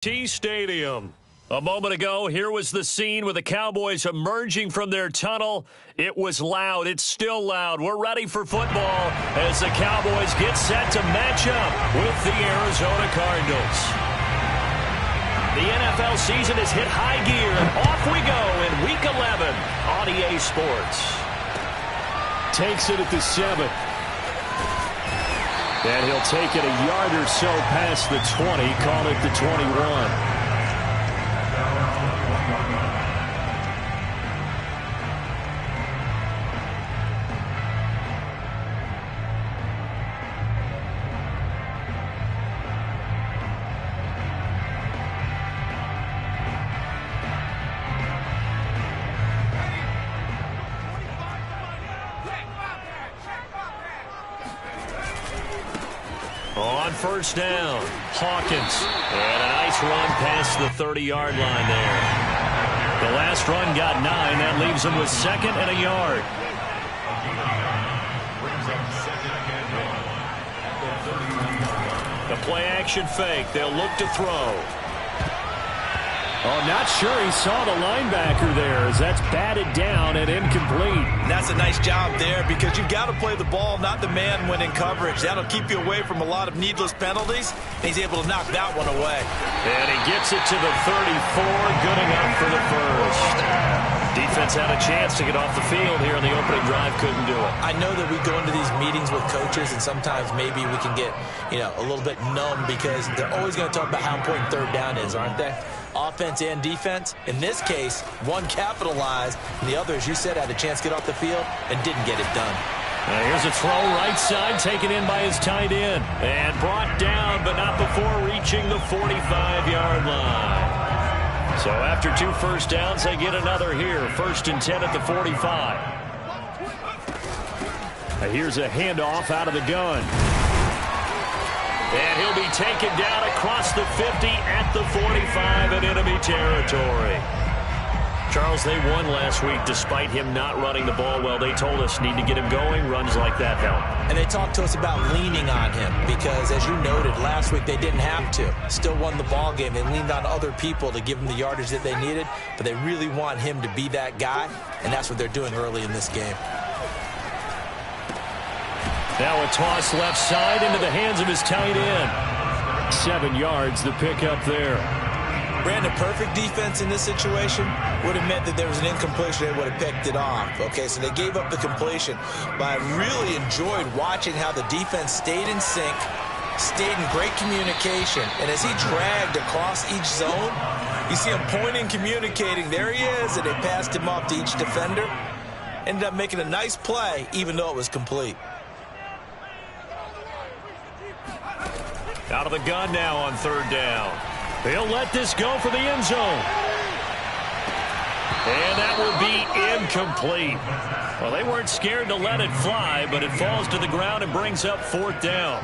T Stadium. A moment ago, here was the scene with the Cowboys emerging from their tunnel. It was loud. It's still loud. We're ready for football as the Cowboys get set to match up with the Arizona Cardinals. The NFL season has hit high gear, and off we go in Week 11 on EA Sports. Takes it at the 7. And he'll take it a yard or so past the 20, call it the 21. On first down, Hawkins. And a nice run past the 30-yard line there. The last run got 9. That leaves him with 2nd and a yard. The play-action fake. They'll look to throw. Oh, not sure he saw the linebacker there as that's batted down and incomplete. That's a nice job there because you've got to play the ball, not the man when in coverage. That'll keep you away from a lot of needless penalties. And he's able to knock that one away. And he gets it to the 34. Good enough for the first. Defense had a chance to get off the field here in the opening drive. Couldn't do it. I know that we go into these meetings with coaches, and sometimes maybe we can get, a little bit numb because they're always going to talk about how important third down is, aren't they? Offense and defense. In this case, one capitalized, and the other, as you said, had a chance to get off the field and didn't get it done. Now here's a throw right side, taken in by his tight end. And brought down, but not before reaching the 45-yard line. So after 2 first downs, they get another here. 1st and 10 at the 45. Now here's a handoff out of the gun. And he'll be taken down across the 50 at the 45 in enemy territory. Charles, they won last week despite him not running the ball well. They told us need to get him going. Runs like that help. And they talked to us about leaning on him because, as you noted, last week they didn't have to. Still won the ball game. They leaned on other people to give them the yardage that they needed, but they really want him to be that guy, and that's what they're doing early in this game. Now a toss left side into the hands of his tight end. 7 yards, the pickup there. Brandon, perfect defense in this situation would have meant that there was an incompletion. They would have picked it off. Okay, so they gave up the completion. But I really enjoyed watching how the defense stayed in sync, stayed in great communication. And as he dragged across each zone, you see him pointing, communicating. There he is, and they passed him off to each defender. Ended up making a nice play, even though it was complete. Out of the gun now on 3rd down. They'll let this go for the end zone. And that will be incomplete. Well, they weren't scared to let it fly, but it falls to the ground and brings up 4th down.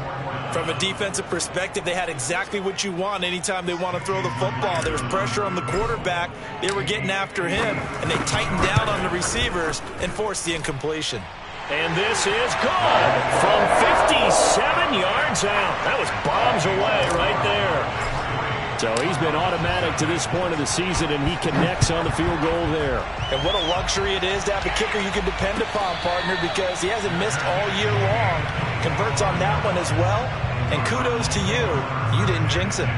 From a defensive perspective, they had exactly what you want anytime they want to throw the football. There was pressure on the quarterback. They were getting after him, and they tightened down on the receivers and forced the incompletion. And this is good from 57 yards out. That was bombs away right there. So he's been automatic to this point of the season, and he connects on the field goal there. And what a luxury it is to have a kicker you can depend upon, partner, because he hasn't missed all year long. Converts on that one as well. And kudos to you. You didn't jinx him.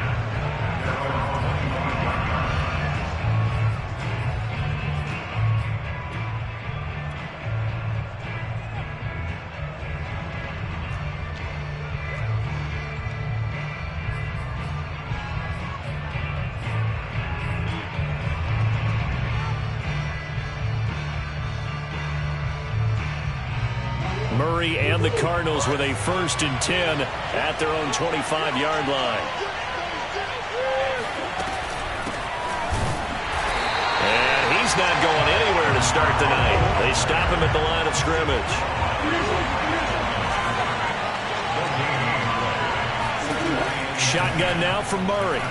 Murray and the Cardinals with a 1st and 10 at their own 25-yard line. And he's not going anywhere to start the night. They stop him at the line of scrimmage. Shotgun now from Murray.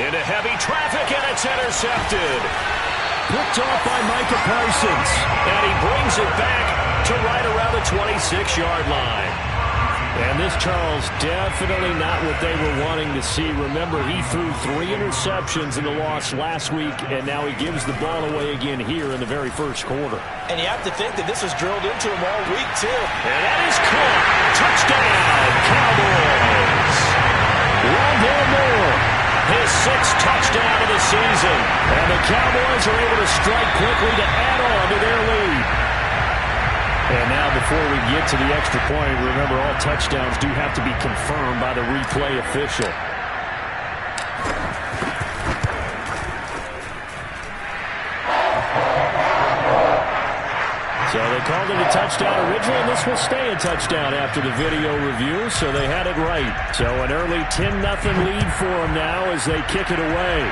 Into heavy traffic, and it's intercepted. Picked off by Micah Parsons. And he brings it back to right around the 26-yard line. And this, Charles, definitely not what they were wanting to see. Remember, he threw 3 interceptions in the loss last week, and now he gives the ball away again here in the very first quarter. And you have to think that this was drilled into him all week, too. And that is caught. Touchdown, Cowboys. Rondale Moore, his 6th touchdown of the season. And the Cowboys are able to strike quickly to add on to their lead. And now before we get to the extra point, remember all touchdowns do have to be confirmed by the replay official. So they called it a touchdown originally, and this will stay a touchdown after the video review, so they had it right. So an early 10-0 lead for them now as they kick it away.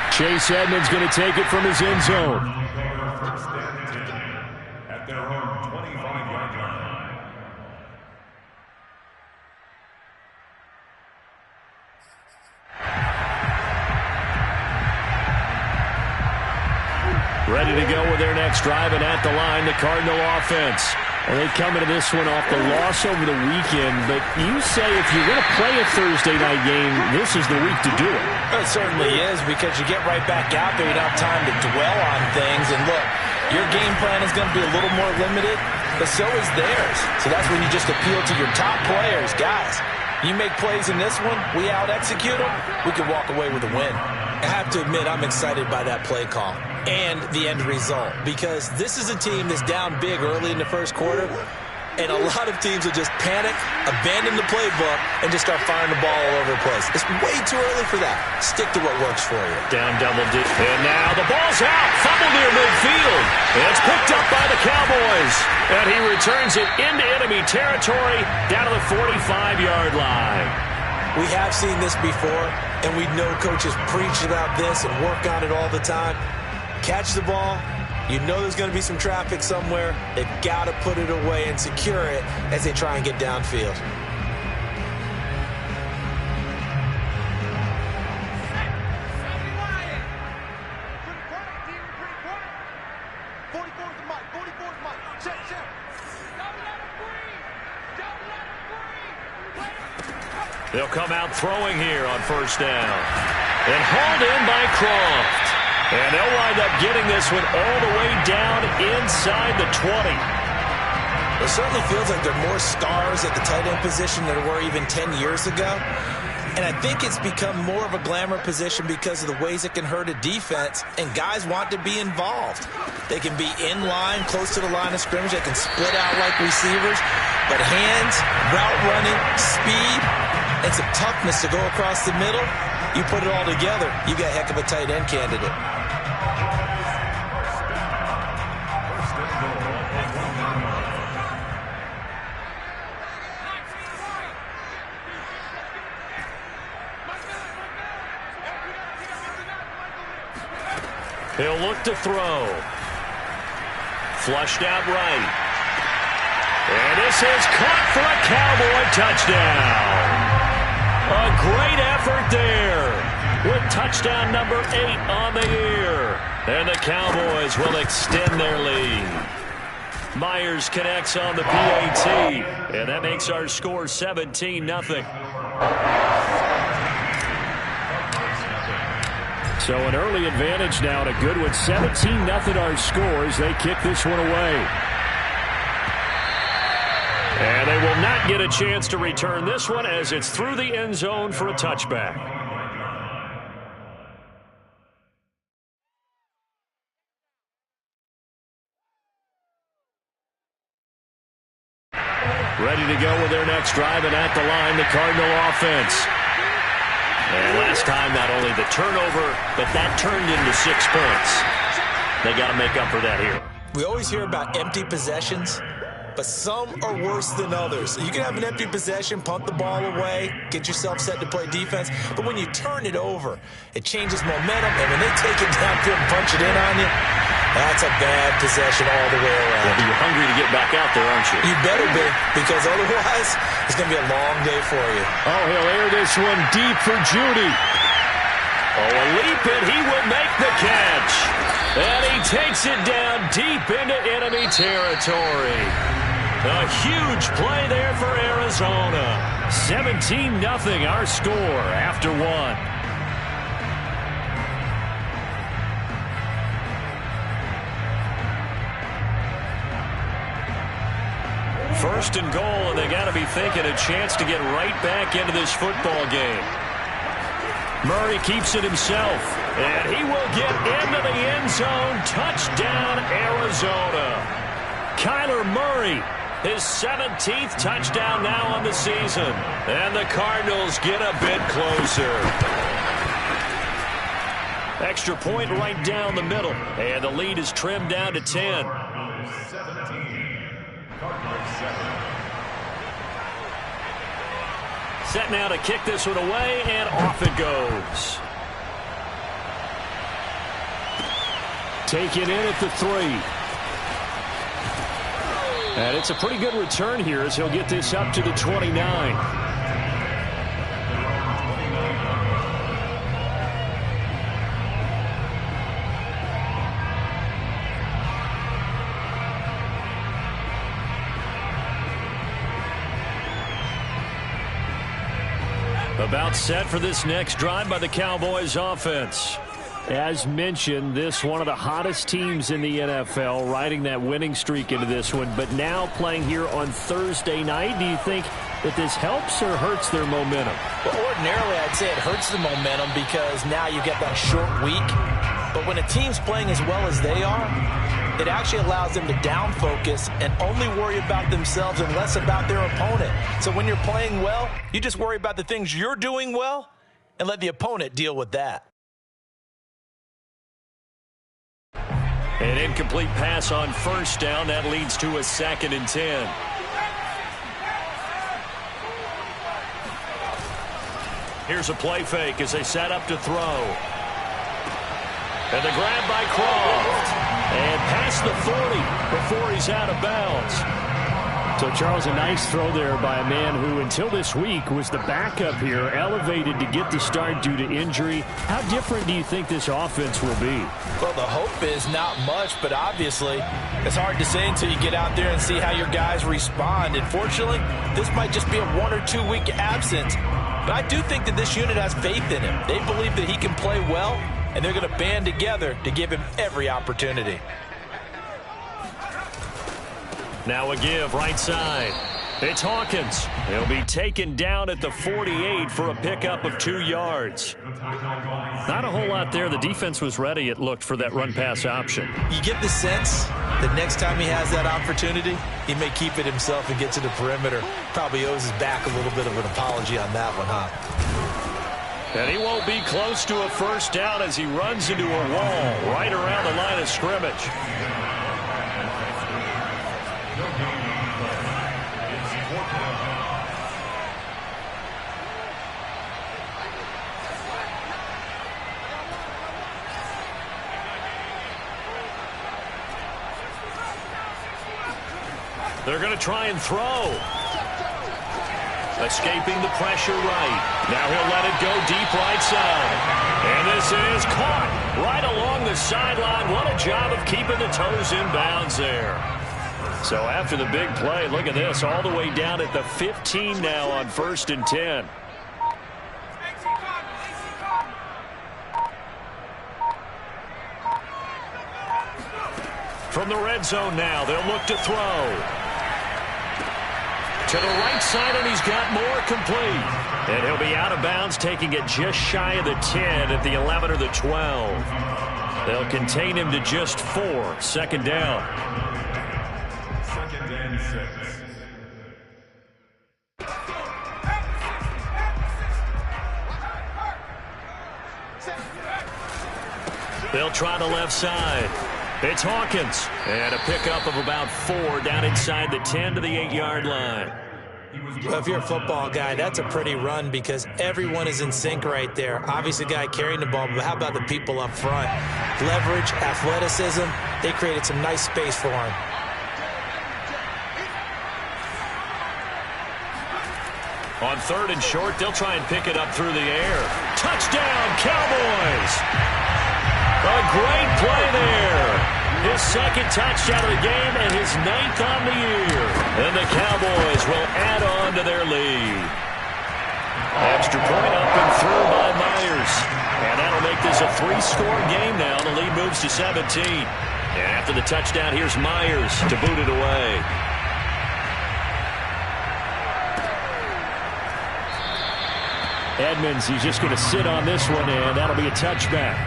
Chase Edmonds going to take it from his end zone. At their own 25-yard line. Ready to go with their next drive, and at the line, the Cardinal offense. Well, they come into this one off the loss over the weekend, but you say if you're going to play a Thursday night game, this is the week to do it. It certainly is, because you get right back out there. You don't have time to dwell on things. And look, your game plan is going to be a little more limited, but so is theirs. So that's when you just appeal to your top players. Guys, you make plays in this one, we out-execute them, we can walk away with a win. I have to admit, I'm excited by that play call and the end result, because this is a team that's down big early in the first quarter, and a lot of teams will just panic, abandon the playbook, and just start firing the ball all over the place. It's way too early for that. Stick to what works for you. Down double digits. And now the ball's out. Fumble near midfield. It's picked up by the Cowboys. And he returns it into enemy territory down to the 45-yard line. We have seen this before, and we know coaches preach about this and work on it all the time. Catch the ball. You know there's going to be some traffic somewhere. They've got to put it away and secure it as they try and get downfield. They'll come out throwing here on first down. And hauled in by Croft. And they'll wind up getting this one all the way down inside the 20. It certainly feels like there are more stars at the tight end position than there were even 10 years ago. And I think it's become more of a glamour position because of the ways it can hurt a defense, and guys want to be involved. They can be in line, close to the line of scrimmage. They can split out like receivers. But hands, route running, speed, and some toughness to go across the middle, you put it all together, you got a heck of a tight end candidate. He'll look to throw. Flushed out right. And this is caught for a Cowboy touchdown. A great effort there with touchdown number 8 on the year. And the Cowboys will extend their lead. Myers connects on the PAT. And that makes our score 17-0. So an early advantage now, and a good one. 17-0 our scores. They kick this one away. And they will not get a chance to return this one as it's through the end zone for a touchback. Ready to go with their next drive, and at the line, the Cardinal offense. And last time, not only the turnover, but that turned into 6 points. They got to make up for that here. We always hear about empty possessions, but some are worse than others. You can have an empty possession, punt the ball away, get yourself set to play defense, but when you turn it over, it changes momentum, and when they take it downfield and punch it in on you, that's a bad possession all the way around. Well, you're hungry to get back out there, aren't you? You better be, because otherwise, it's going to be a long day for you. Oh, he'll air this one deep for Judy. Oh, a leap, and he will make the catch. And he takes it down deep into enemy territory. A huge play there for Arizona. 17-0 our score after one. First and goal, and they got to be thinking a chance to get right back into this football game. Murray keeps it himself, and he will get into the end zone. Touchdown, Arizona. Kyler Murray, his 17th touchdown now on the season. And the Cardinals get a bit closer. Extra point right down the middle, and the lead is trimmed down to 10. Set now to kick this one away, and off it goes. Take it in at the 3. And it's a pretty good return here as he'll get this up to the 29. About set for this next drive by the Cowboys offense. As mentioned, this one of the hottest teams in the NFL, riding that winning streak into this one, but now playing here on Thursday night. Do you think that this helps or hurts their momentum? Well, ordinarily, I'd say it hurts the momentum because now you get that short week. But when a team's playing as well as they are, it actually allows them to down focus and only worry about themselves and less about their opponent. So when you're playing well, you just worry about the things you're doing well and let the opponent deal with that. An incomplete pass on first down. That leads to a 2nd and 10. Here's a play fake as they set up to throw. And the grab by Croft. And past the 40 before he's out of bounds. So, Charles, a nice throw there by a man who, until this week, was the backup here, elevated to get the start due to injury. How different do you think this offense will be? Well, the hope is not much, but obviously it's hard to say until you get out there and see how your guys respond. Unfortunately, this might just be a 1 or 2 week absence. But I do think that this unit has faith in him. They believe that he can play well, and they're going to band together to give him every opportunity. Now a give right side. It's Hawkins. He'll be taken down at the 48 for a pickup of 2 yards. Not a whole lot there. The defense was ready, it looked, for that run-pass option. You get the sense that next time he has that opportunity, he may keep it himself and get to the perimeter. Probably owes his back a little bit of an apology on that one, huh? And he won't be close to a first down as he runs into a wall right around the line of scrimmage. They're going to try and throw. Escaping the pressure right. Now he'll let it go deep right side. And this is caught right along the sideline. What a job of keeping the toes in bounds there. So after the big play, look at this, all the way down at the 15 now on 1st and 10. From the red zone now, they'll look to throw. To the right side, and he's got more complete. And he'll be out of bounds, taking it just shy of the 10 at the 11 or the 12. They'll contain him to just 4. 2nd down. 2nd and 6. They'll try the left side. It's Hawkins. And a pickup of about 4 down inside the 10 to the 8-yard line. Well, if you're a football guy, that's a pretty run because everyone is in sync right there. Obviously, the guy carrying the ball, but how about the people up front? Leverage, athleticism, they created some nice space for him. On 3rd and short, they'll try and pick it up through the air. Touchdown, Cowboys! A great play there. his second touchdown of the game and his 9th on the year. And the Cowboys will add on to their lead. Extra point up and through by Myers. And that'll make this a 3-score game now. The lead moves to 17. And after the touchdown, here's Myers to boot it away. Edmonds, he's just going to sit on this one, and that'll be a touchback.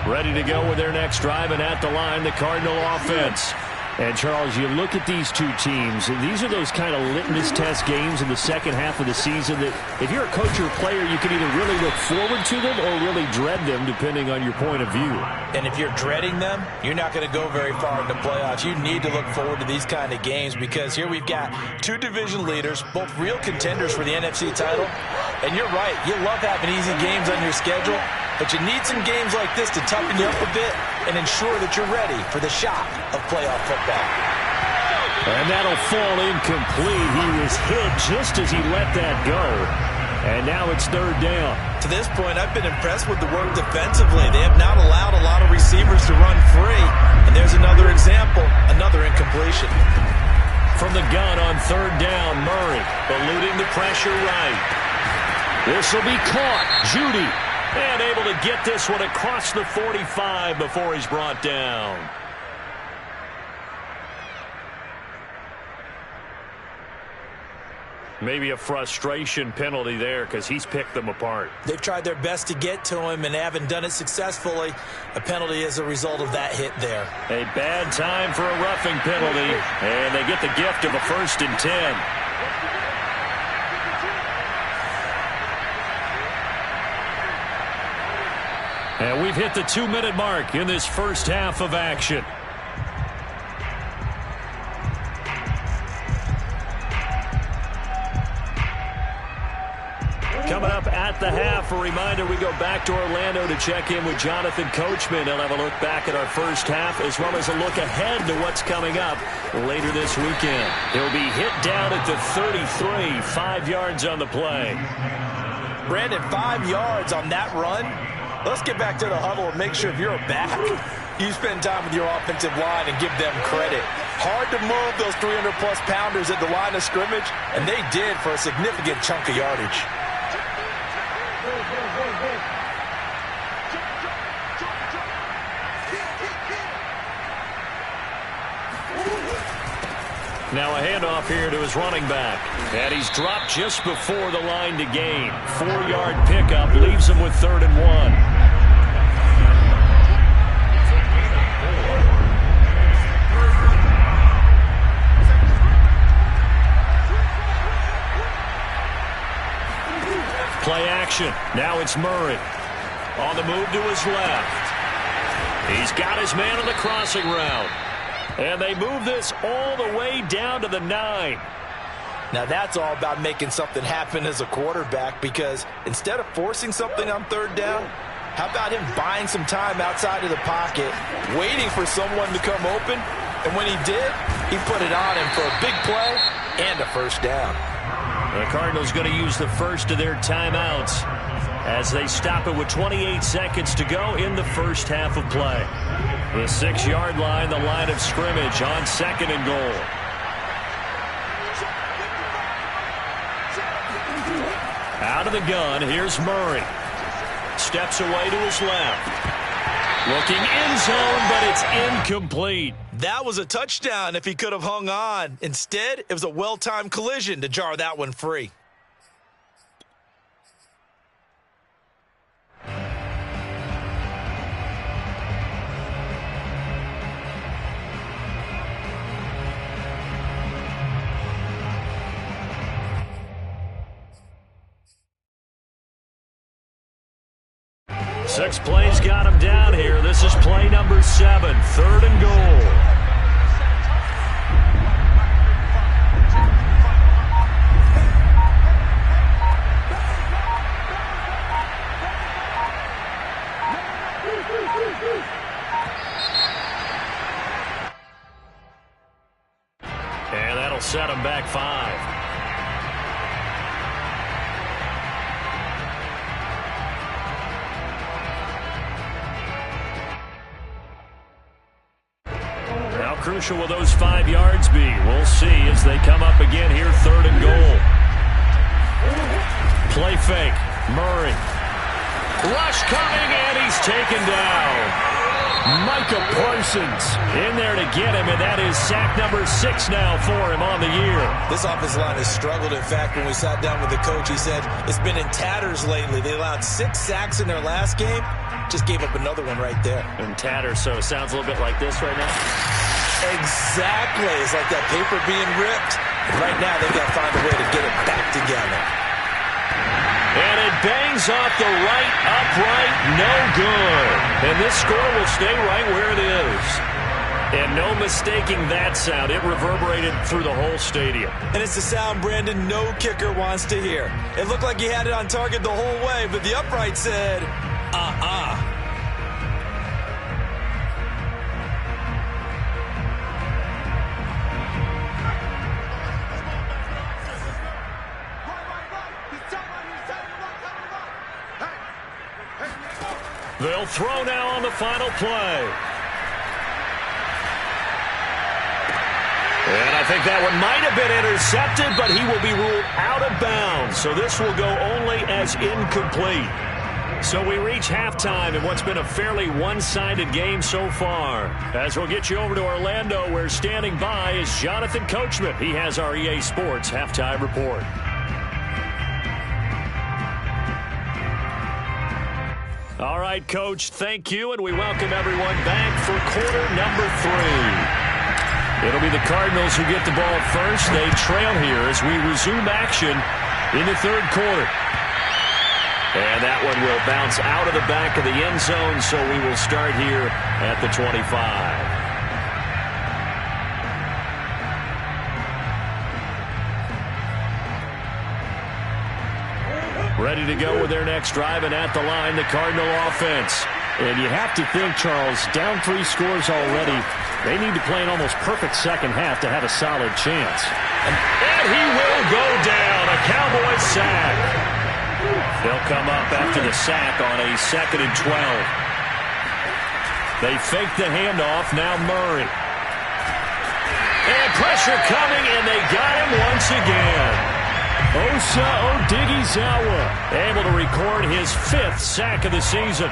Ready to go with their next drive, and at the line, the Cardinal offense. And, Charles, you look at these two teams, and these are those kind of litmus test games in the second half of the season that if you're a coach or a player, you can either really look forward to them or really dread them, depending on your point of view. And if you're dreading them, you're not going to go very far in the playoffs. You need to look forward to these kind of games because here we've got two division leaders, both real contenders for the NFC title. And you're right, you love having easy games on your schedule, but you need some games like this to toughen you up a bit and ensure that you're ready for the shock of playoff football. And that'll fall incomplete. He was hit just as he let that go. And now it's third down. To this point, I've been impressed with the work defensively. They have not allowed a lot of receivers to run free. And there's another example, another incompletion. From the gun on third down, Murray eluding the pressure right. This will be caught. Judy. And able to get this one across the 45 before he's brought down. Maybe a frustration penalty there because he's picked them apart. They've tried their best to get to him and haven't done it successfully. A penalty as a result of that hit there. A bad time for a roughing penalty. And they get the gift of a 1st and 10. And we've hit the 2-minute mark in this first half of action. Coming up at the half, a reminder, we go back to Orlando to check in with Jonathan Coachman. He'll have a look back at our first half as well as a look ahead to what's coming up later this weekend. He'll be hit down at the 33, 5 yards on the play. Brandon, 5 yards on that run. Let's get back to the huddle and make sure if you're a back, you spend time with your offensive line and give them credit. Hard to move those 300-plus pounders at the line of scrimmage, and they did for a significant chunk of yardage. Now a handoff here to his running back. And he's dropped just before the line to gain. 4-yard pickup leaves him with 3rd and 1. Play action. Now it's Murray. On the move to his left. He's got his man on the crossing route. And they move this all the way down to the 9. Now that's all about making something happen as a quarterback because instead of forcing something on third down, how about him buying some time outside of the pocket, waiting for someone to come open, and when he did, he put it on him for a big play and a first down. The Cardinals going to use the first of their timeouts as they stop it with 28 seconds to go in the first half of play. The 6-yard line, the line of scrimmage on 2nd and goal. Out of the gun, here's Murray. Steps away to his left. Looking end zone, but it's incomplete. That was a touchdown if he could have hung on. Instead, it was a well-timed collision to jar that one free. Six plays got him down here. This is play number 7, 3rd and goal. back 5. How crucial will those 5 yards be? We'll see as they come up again here, 3rd and goal. Play fake. Murray. Rush coming, and he's taken down. Micah Parsons in there to get him, and that is sack number 6 now for him on the year. This offensive line has struggled. In fact, when we sat down with the coach, he said it's been in tatters lately. They allowed 6 sacks in their last game. Just gave up another one right there. In tatters, so it sounds a little bit like this right now. Exactly. It's like that paper being ripped. Right now, they've got to find a way to get it back together. And it bangs off the right upright. No good. And this score will stay right where it is. And no mistaking that sound. It reverberated through the whole stadium. And it's the sound Brandon no kicker wants to hear. It looked like he had it on target the whole way, but the upright said, They'll throw now on the final play. And I think that one might have been intercepted, but he will be ruled out of bounds. So this will go only as incomplete. So we reach halftime in what's been a fairly one-sided game so far. As we'll get you over to Orlando, where standing by is Jonathan Coachman. He has our EA Sports halftime report. All right, Coach, thank you, and we welcome everyone back for quarter number 3. It'll be the Cardinals who get the ball first. They trail here as we resume action in the 3rd quarter. And that one will bounce out of the back of the end zone, so we will start here at the 25. Ready to go with their next drive, and at the line, the Cardinal offense. And you have to think, Charles, down 3 scores already. They need to play an almost perfect second half to have a solid chance. And he will go down. A Cowboys sack. They'll come up after the sack on a 2nd and 12. They fake the handoff. Now Murray. And pressure coming, and they got him once again. Osa Odighizuwa able to record his 5th sack of the season.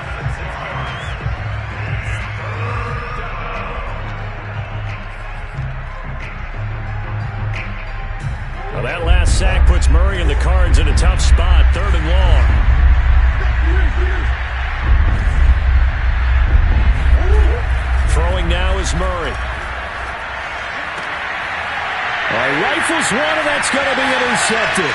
Well, that last sack puts Murray and the Cards in a tough spot, 3rd and long. Throwing now is Murray. Rifles one, and that's going to be intercepted.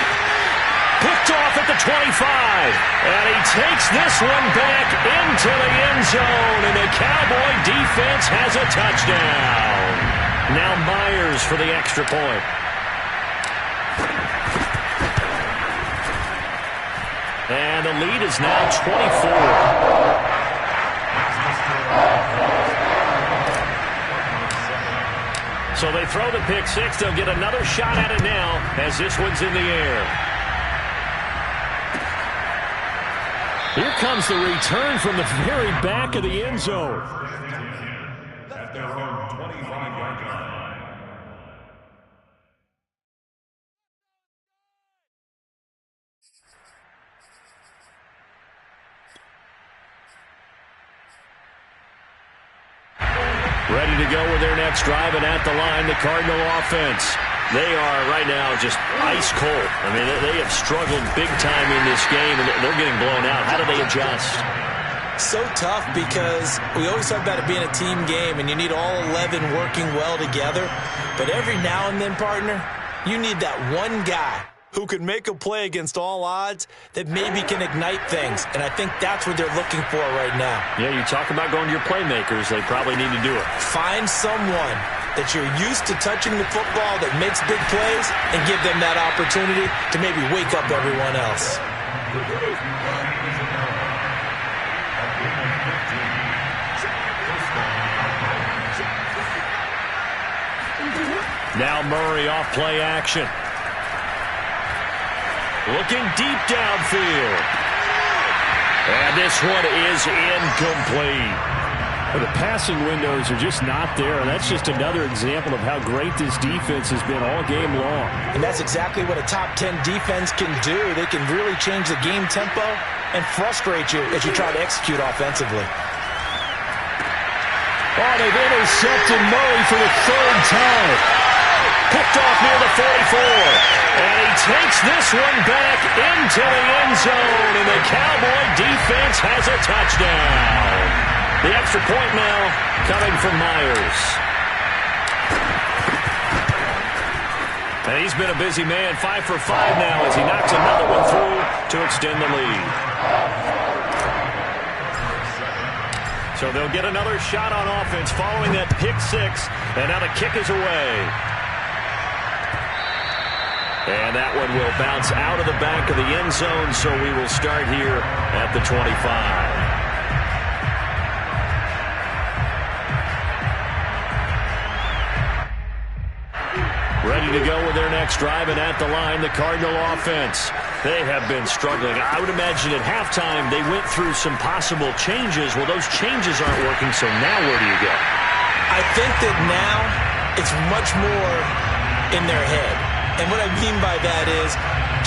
Picked off at the 25. And he takes this one back into the end zone. And the Cowboy defense has a touchdown. Now Myers for the extra point. And the lead is now 24. So they throw the pick 6. They'll get another shot at it now as this one's in the air. Here comes the return from the very back of the end zone. At their own 25-yard line. Ready to go with their next drive, and at the line, the Cardinal offense. They are right now just ice cold. I mean, they have struggled big time in this game, and they're getting blown out. How do they adjust? So tough because we always talk about it being a team game, and you need all 11 working well together. But every now and then, partner, you need that one guy who can make a play against all odds that maybe can ignite things. And I think that's what they're looking for right now. Yeah, you talk about going to your playmakers. They probably need to do it. Find someone that you're used to touching the football that makes big plays and give them that opportunity to maybe wake up everyone else. Now Murray off play action. Looking deep downfield. And this one is incomplete. Well, the passing windows are just not there. That's just another example of how great this defense has been all game long. And that's exactly what a top 10 defense can do. They can really change the game tempo and frustrate you as you try to execute offensively. Oh, they've intercepted Murray for the third time. Picked off near the 44. And he takes this one back into the end zone. And the Cowboy defense has a touchdown. The extra point now coming from Myers. And he's been a busy man, 5 for 5 now as he knocks another one through to extend the lead. So they'll get another shot on offense following that pick six. And now the kick is away. And that one will bounce out of the back of the end zone, so we will start here at the 25. Ready to go with their next drive, and at the line, the Cardinal offense. They have been struggling. I would imagine at halftime they went through some possible changes. Well, those changes aren't working, so now where do you go? I think that now it's much more in their head. And what I mean by that is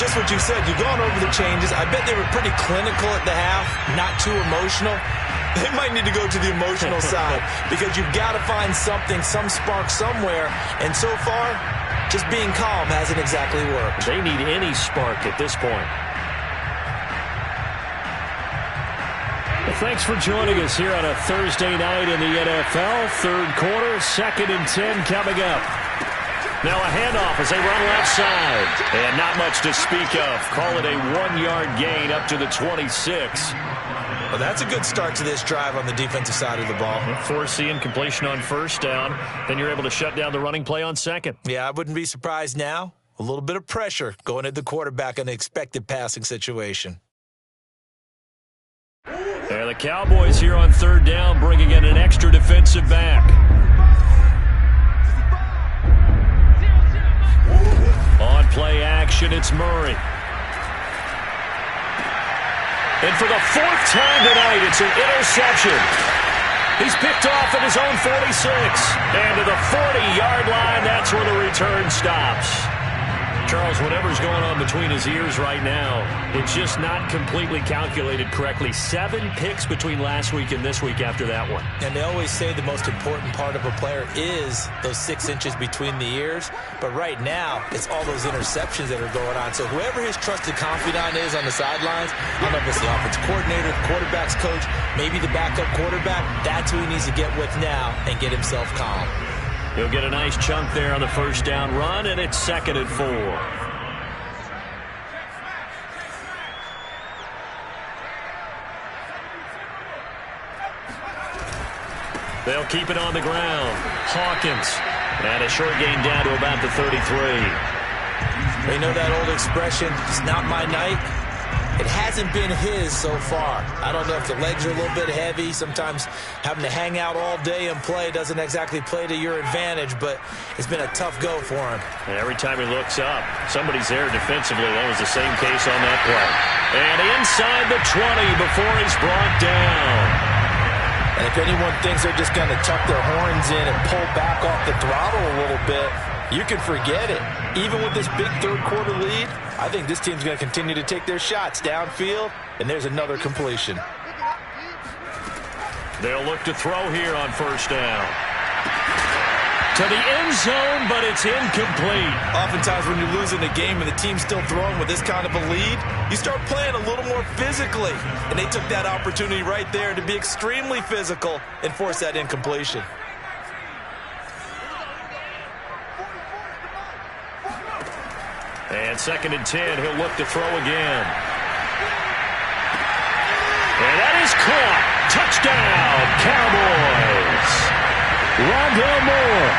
just what you said. You've gone over the changes. I bet they were pretty clinical at the half, not too emotional. They might need to go to the emotional side because you've got to find something, some spark somewhere. And so far, just being calm hasn't exactly worked. They need any spark at this point. Well, thanks for joining us here on a Thursday night in the NFL. Third quarter, 2nd and 10 coming up. Now a handoff as they run left side. And not much to speak of. Call it a 1-yard gain up to the 26. Well, that's a good start to this drive on the defensive side of the ball. Force the incompletion on first down. Then you're able to shut down the running play on second. Yeah, I wouldn't be surprised now. A little bit of pressure going at the quarterback in an expected passing situation. And the Cowboys here on third down bringing in an extra defensive back. On play action, it's Murray. And for the 4th time tonight, it's an interception. He's picked off at his own 46. And to the 40-yard line, that's where the return stops. Charles, whatever's going on between his ears right now, it's just not completely calculated correctly. 7 picks between last week and this week after that one. And they always say the most important part of a player is those 6 inches between the ears. But right now, it's all those interceptions that are going on. So whoever his trusted confidant is on the sidelines, I don't know if it's the offensive coordinator, the quarterback's coach, maybe the backup quarterback, that's who he needs to get with now and get himself calm. He'll get a nice chunk there on the first down run, and it's 2nd and 4. They'll keep it on the ground. Hawkins. And a short gain down to about the 33. You know that old expression, it's not my night? It hasn't been his so far. I don't know if the legs are a little bit heavy. Sometimes having to hang out all day and play doesn't exactly play to your advantage, but it's been a tough go for him. And every time he looks up, somebody's there defensively. That was the same case on that play. And inside the 20 before he's brought down. And if anyone thinks they're just going to tuck their horns in and pull back off the throttle a little bit, you can forget it. Even with this big third quarter lead, I think this team's going to continue to take their shots downfield, and there's another completion. They'll look to throw here on first down. To the end zone, but it's incomplete. Oftentimes when you're losing a game and the team's still throwing with this kind of a lead, you start playing a little more physically. And they took that opportunity right there to be extremely physical and force that incompletion. And 2nd and 10, he'll look to throw again. And that is caught. Touchdown, Cowboys. Rondale Moore,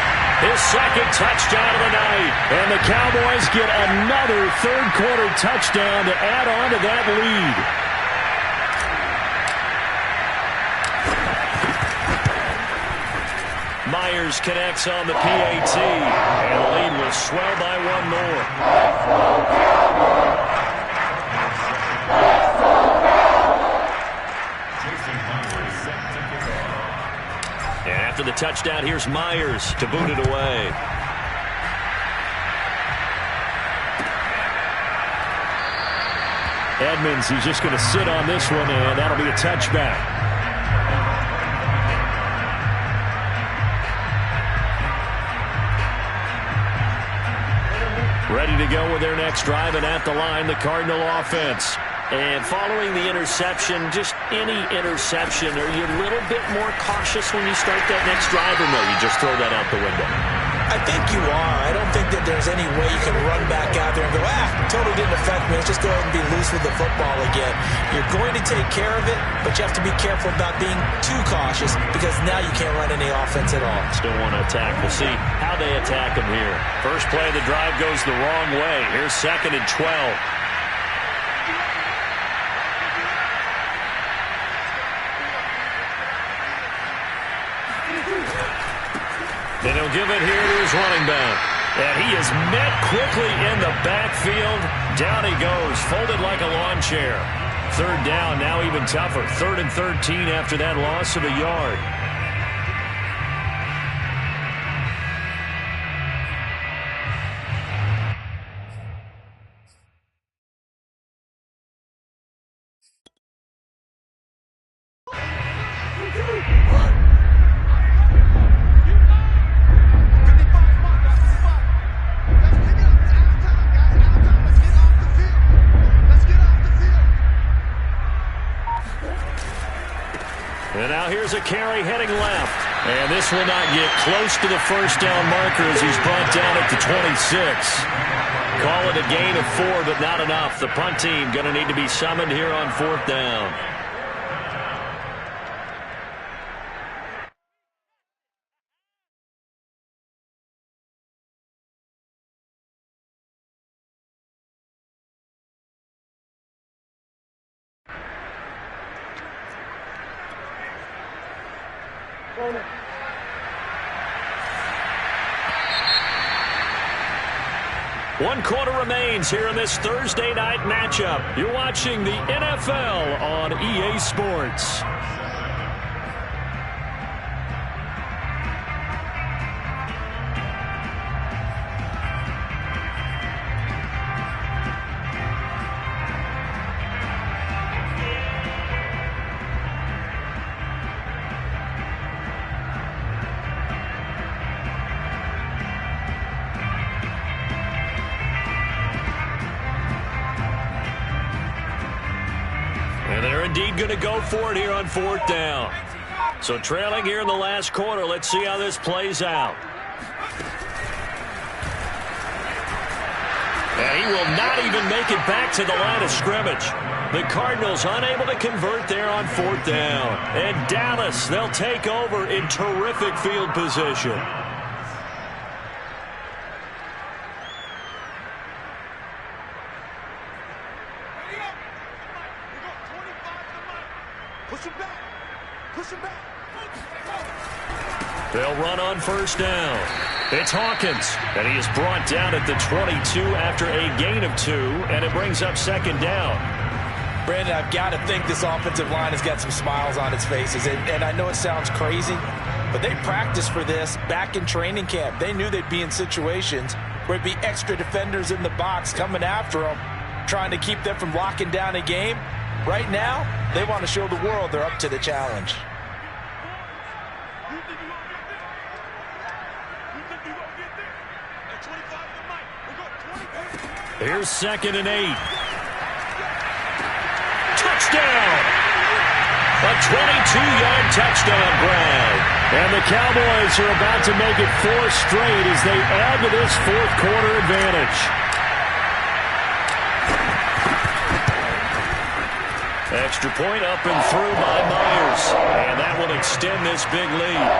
his 2nd touchdown of the night. And the Cowboys get another third quarter touchdown to add on to that lead. Myers connects on the PAT, and the lead will swell by one more. And after the touchdown, here's Myers to boot it away. Edmonds, he's just going to sit on this one, and that'll be a touchback. Ready to go with their next drive, and at the line, the Cardinal offense. And following the interception, just any interception, are you a little bit more cautious when you start that next drive, or no, you just throw that out the window? I think you are. I don't think that there's any way you can run back out there and go, totally didn't affect me. Let's just go ahead and be loose with the football again. You're going to take care of it, but you have to be careful about being too cautious because now you can't run any offense at all. Still want to attack. We'll see how they attack them here. First play of the drive goes the wrong way. Here's 2nd and 12. And he'll give it here to his running back. And he is met quickly in the backfield. Down he goes, folded like a lawn chair. 3rd down, now even tougher. 3rd and 13 after that loss of a yard. And now here's a carry heading left. And this will not get close to the first down marker as he's brought down at the 26. Call it a gain of 4, but not enough. The punt team going to need to be summoned here on 4th down. One quarter remains here in this Thursday night matchup. You're watching the NFL on EA Sports. And they're indeed going to go for it here on 4th down. So trailing here in the last quarter. Let's see how this plays out. And he will not even make it back to the line of scrimmage. The Cardinals unable to convert there on 4th down. And Dallas, they'll take over in terrific field position. They'll run on 1st down. It's Hawkins, and he is brought down at the 22 after a gain of 2, and it brings up 2nd down. Brandon, I've got to think this offensive line has got some smiles on its faces, and I know it sounds crazy, but they practiced for this back in training camp. They knew they'd be in situations where it'd be extra defenders in the box coming after them, trying to keep them from locking down a game. Right now, they want to show the world they're up to the challenge. Here's 2nd and 8. Touchdown! A 22-yard touchdown grab. And the Cowboys are about to make it 4 straight as they add to this 4th quarter advantage. Extra point up and through by Myers. And that will extend this big lead.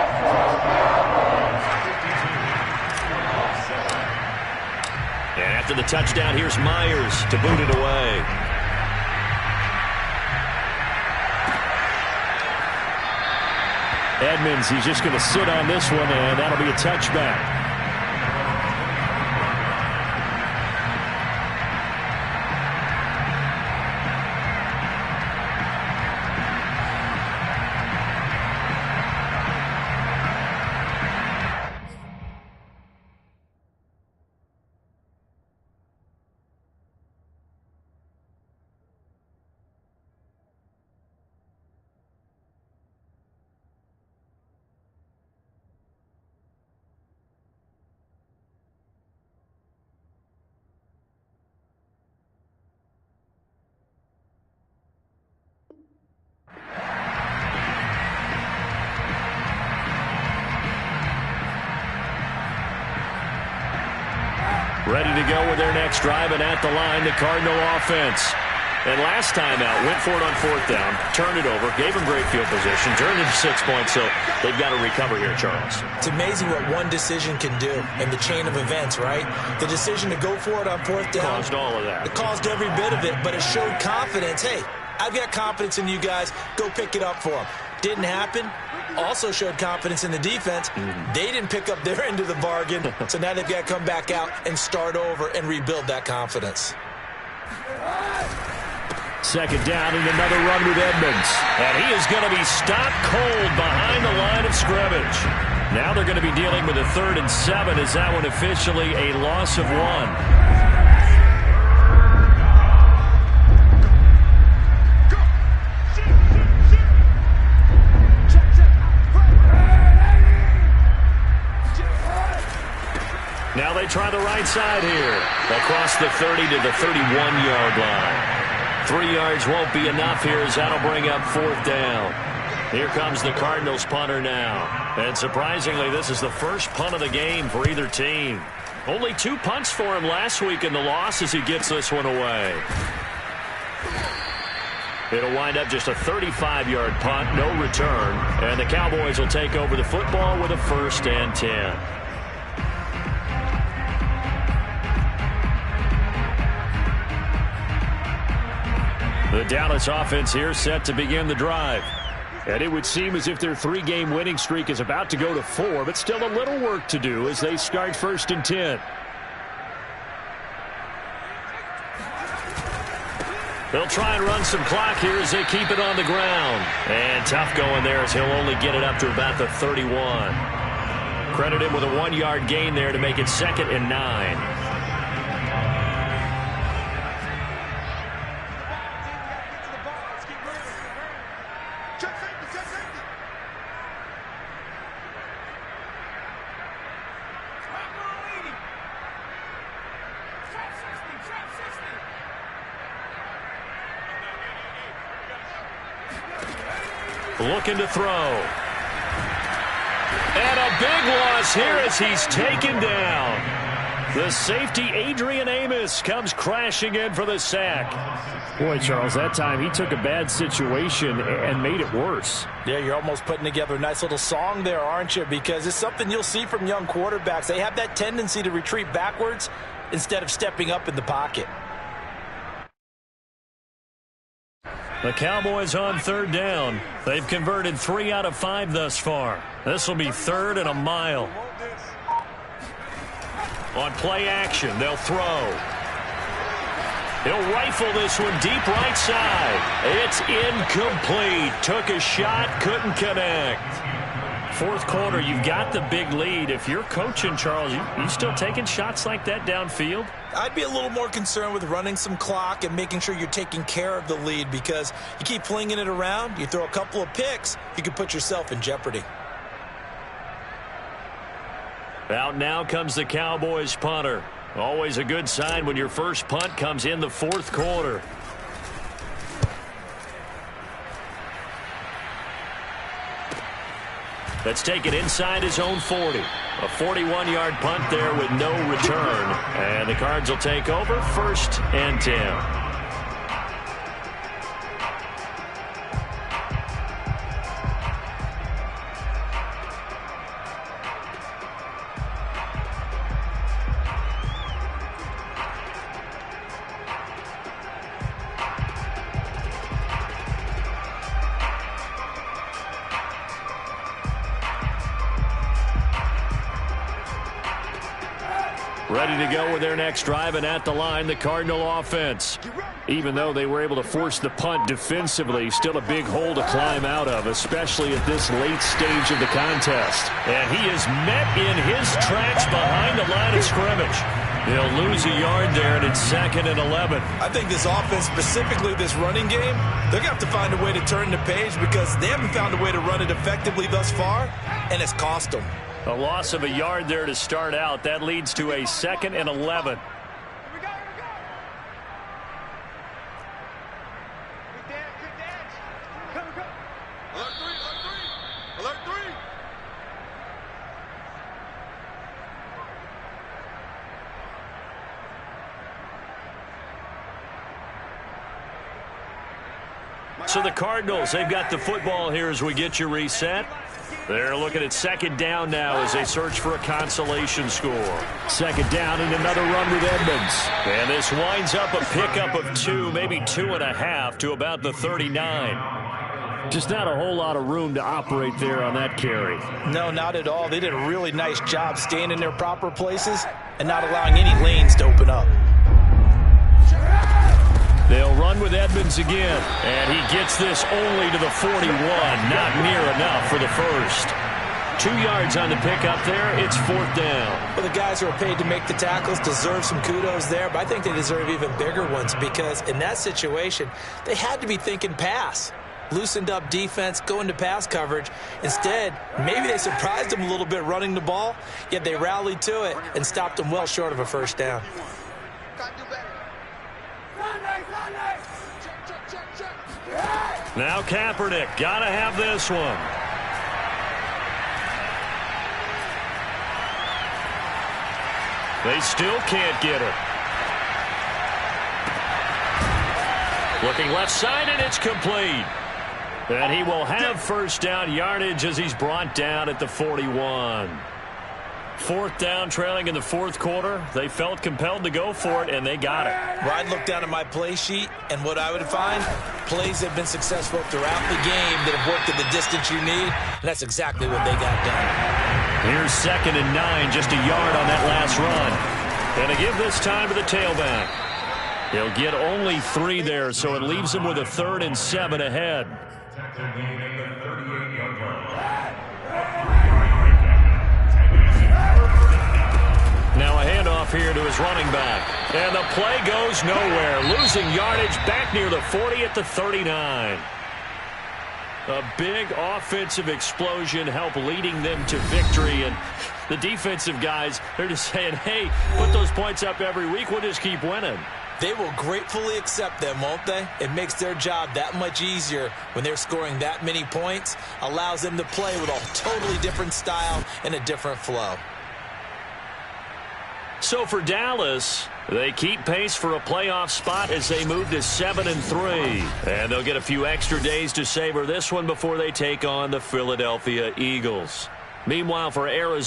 And after the touchdown, here's Myers to boot it away. Edmonds, he's just going to sit on this one, and that'll be a touchback. Ready to go with their next drive, and at the line, the Cardinal offense. And last time out, went for it on 4th down, turned it over, gave them great field position, turned it to 6 points, so they've got to recover here, Charles. It's amazing what one decision can do in the chain of events, right? The decision to go for it on 4th down. Caused all of that. It caused every bit of it, but it showed confidence. Hey, I've got confidence in you guys. Go pick it up for them. Didn't happen. Also showed confidence in the defense. They didn't pick up their end of the bargain, so now they've got to come back out and start over and rebuild that confidence. 2nd down and another run with Edmonds. And he is going to be stopped cold behind the line of scrimmage. Now they're going to be dealing with a 3rd and 7. Is that one officially a loss of 1? Now they try the right side here. Across the 30 to the 31-yard line. 3 yards won't be enough here as that'll bring up 4th down. Here comes the Cardinals punter now. And surprisingly, this is the first punt of the game for either team. Only 2 punts for him last week in the loss as he gets this one away. It'll wind up just a 35-yard punt, no return. And the Cowboys will take over the football with a 1st and 10. The Dallas offense here set to begin the drive. And it would seem as if their 3-game winning streak is about to go to 4, but still a little work to do as they start 1st and 10. They'll try and run some clock here as they keep it on the ground. And tough going there as he'll only get it up to about the 31. Credit him with a 1-yard gain there to make it 2nd and 9. Looking to throw. And a big loss here as he's taken down. The safety, Adrian Amos, comes crashing in for the sack. Boy, Charles, that time he took a bad situation and made it worse. Yeah, you're almost putting together a nice little song there, aren't you? Because it's something you'll see from young quarterbacks. They have that tendency to retreat backwards instead of stepping up in the pocket. The Cowboys on 3rd down. They've converted 3 out of 5 thus far. This will be 3rd and a mile. On play action, they'll throw. He'll rifle this one deep right side. It's incomplete. Took a shot, couldn't connect. 4th quarter, you've got the big lead. If you're coaching, Charles, you still taking shots like that downfield? I'd be a little more concerned with running some clock and making sure you're taking care of the lead, because you keep flinging it around, you throw a couple of picks, you could put yourself in jeopardy. Out now comes the Cowboys punter. Always a good sign when your first punt comes in the 4th quarter. That's taken inside his own 40. A 41-yard punt there with no return. And the Cards will take over 1st and 10. ready to go with their next drive, and at the line, the Cardinal offense. Even though they were able to force the punt defensively, still a big hole to climb out of, especially at this late stage of the contest. And he is met in his tracks behind the line of scrimmage. He'll lose a yard there, and it's 2nd and 11. I think this offense, specifically this running game, they're going to have to find a way to turn the page because they haven't found a way to run it effectively thus far, and it's cost them. A loss of a yard there to start out. That leads to a 2nd and 11. So the Cardinals, they've got the football here as we get you reset. They're looking at 2nd down now as they search for a consolation score. 2nd down and another run with Edmonds. And this winds up a pickup of 2, maybe 2.5 to about the 39. Just not a whole lot of room to operate there on that carry. No, not at all. They did a really nice job staying in their proper places and not allowing any lanes to open up. They'll run with Edmonds again, and he gets this only to the 41. Not near enough for the first. 2 yards on the pickup there. It's 4th down. Well, the guys who are paid to make the tackles deserve some kudos there, but I think they deserve even bigger ones because in that situation, they had to be thinking pass. Loosened up defense, going to pass coverage. Instead, maybe they surprised them a little bit running the ball, yet they rallied to it and stopped them well short of a first down. Now Kaepernick, gotta have this one. They still can't get it. Looking left side, and it's complete. And he will have first down yardage as he's brought down at the 41. 4th down, trailing in the 4th quarter. They felt compelled to go for it, and they got it. Well, I'd look down at my play sheet, and what I would find, plays have been successful throughout the game that have worked at the distance you need, and that's exactly what they got done. Here's 2nd and 9, just a yard on that last run. And to give this time to the tailback. He'll get only 3 there, so it leaves him with a 3rd and 7 ahead. Now a handoff here to his running back. And the play goes nowhere. Losing yardage back near the 40 at the 39. A big offensive explosion helped leading them to victory. And the defensive guys, they're just saying, hey, put those points up every week. We'll just keep winning. They will gratefully accept them, won't they? It makes their job that much easier when they're scoring that many points. Allows them to play with a totally different style and a different flow. So for Dallas, they keep pace for a playoff spot as they move to 7-3. And they'll get a few extra days to savor this one before they take on the Philadelphia Eagles. Meanwhile, for Arizona,